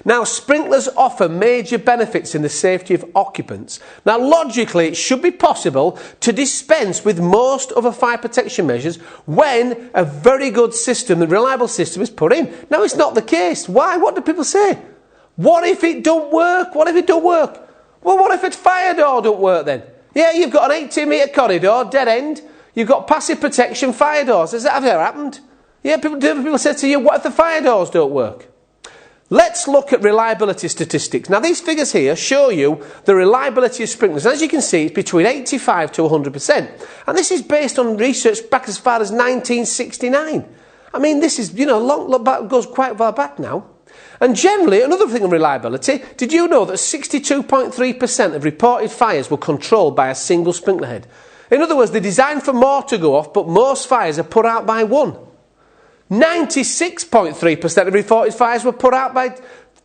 Now, sprinklers offer major benefits in the safety of occupants. Now, logically, it should be possible to dispense with most other fire protection measures when a very good system, a reliable system, is put in. Now, it's not the case. Why? What do people say? What if it don't work? What if it don't work? Well, what if its fire door don't work then? Yeah, you've got an 18-metre corridor, dead end. You've got passive protection fire doors. Has that ever happened? Yeah, people say to you, what if the fire doors don't work? Let's look at reliability statistics. Now, these figures here show you the reliability of sprinklers. As you can see, it's between 85 to 100%. And this is based on research back as far as 1969. I mean, this is, goes quite far back now. And generally, another thing on reliability, did you know that 62.3% of reported fires were controlled by a single sprinkler head? In other words, they're designed for more to go off, but most fires are put out by one. 96.3% of reported fires were put out by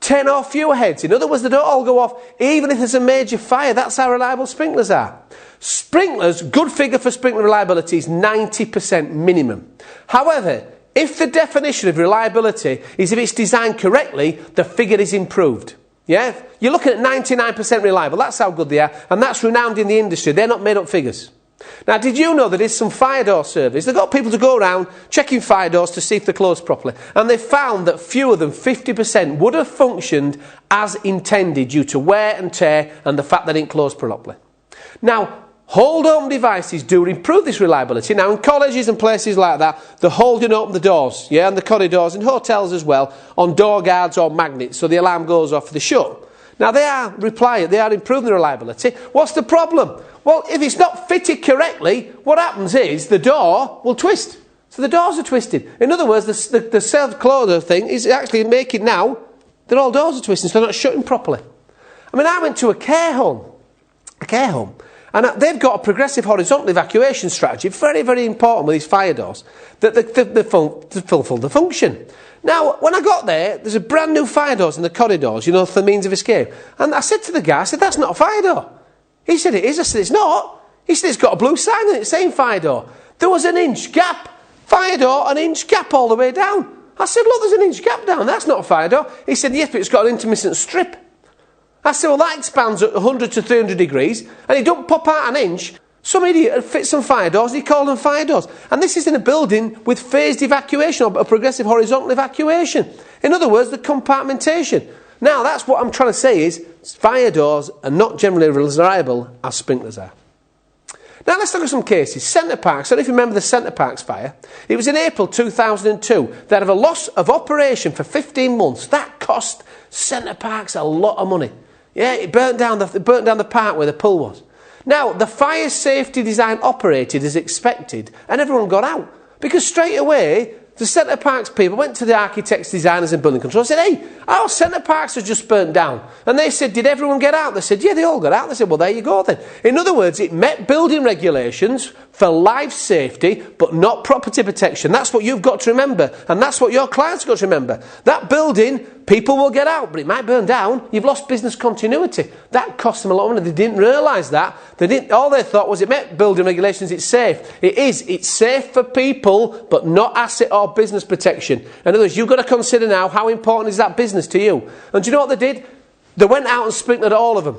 10 or fewer heads. In other words, they don't all go off, even if there's a major fire. That's how reliable sprinklers are. Sprinklers, good figure for sprinkler reliability is 90% minimum. However, if the definition of reliability is if it's designed correctly, the figure is improved. Yeah? You're looking at 99% reliable. That's how good they are. And that's renowned in the industry. They're not made up figures. Now, did you know there is some fire door surveys? They've got people to go around checking fire doors to see if they're closed properly. And they found that fewer than 50% would have functioned as intended due to wear and tear and the fact they didn't close properly. Now, hold-open devices do improve this reliability. Now, in colleges and places like that, they're holding open the doors, yeah, and the corridors, and hotels as well, on door guards or magnets, so the alarm goes off the shut. Now, they are improving the reliability. What's the problem? Well, if it's not fitted correctly, what happens is the door will twist. So the doors are twisted. In other words, the self-closer thing is actually making now that all doors are twisting, so they're not shutting properly. I mean, I went to a care home, and they've got a progressive horizontal evacuation strategy, very, very important with these fire doors, that they fulfil the function. Now, when I got there, there's a brand new fire doors in the corridors, for the means of escape. And I said to the guy, that's not a fire door. He said, it is. I said, it's not. He said, it's got a blue sign on it saying fire door. There was an inch gap. Fire door, an inch gap all the way down. I said, look, there's an inch gap down. That's not a fire door. He said, yes, but it's got an intermittent strip. I said, well, that expands at 100 to 300 degrees, and it don't pop out an inch. Some idiot had fit some fire doors, and he called them fire doors. And this is in a building with phased evacuation, or a progressive horizontal evacuation. In other words, the compartmentation. Now, that's what I'm trying to say is, fire doors are not generally as reliable as sprinklers are. Now, let's look at some cases. Centre Parks, I don't know if you remember the Centre Parks fire. It was in April 2002. They had a loss of operation for 15 months. That cost Centre Parks a lot of money. Yeah, it burnt down the park where the pool was. Now, the fire safety design operated as expected, and everyone got out. Because straight away, the Centre Parks people went to the architects, designers and building control and said, hey, our Centre Parks have just burnt down. And they said, did everyone get out? They said, yeah, they all got out. They said, well, there you go then. In other words, it met building regulations for life safety, but not property protection. That's what you've got to remember. And that's what your clients have got to remember. That building, people will get out, but it might burn down. You've lost business continuity. That cost them a lot of money. They didn't realise that. All they thought was it met building regulations, it's safe. It is. It's safe for people, but not asset or business protection. In other words, you've got to consider now how important is that business to you. And do you know what they did? They went out and sprinkled all of them.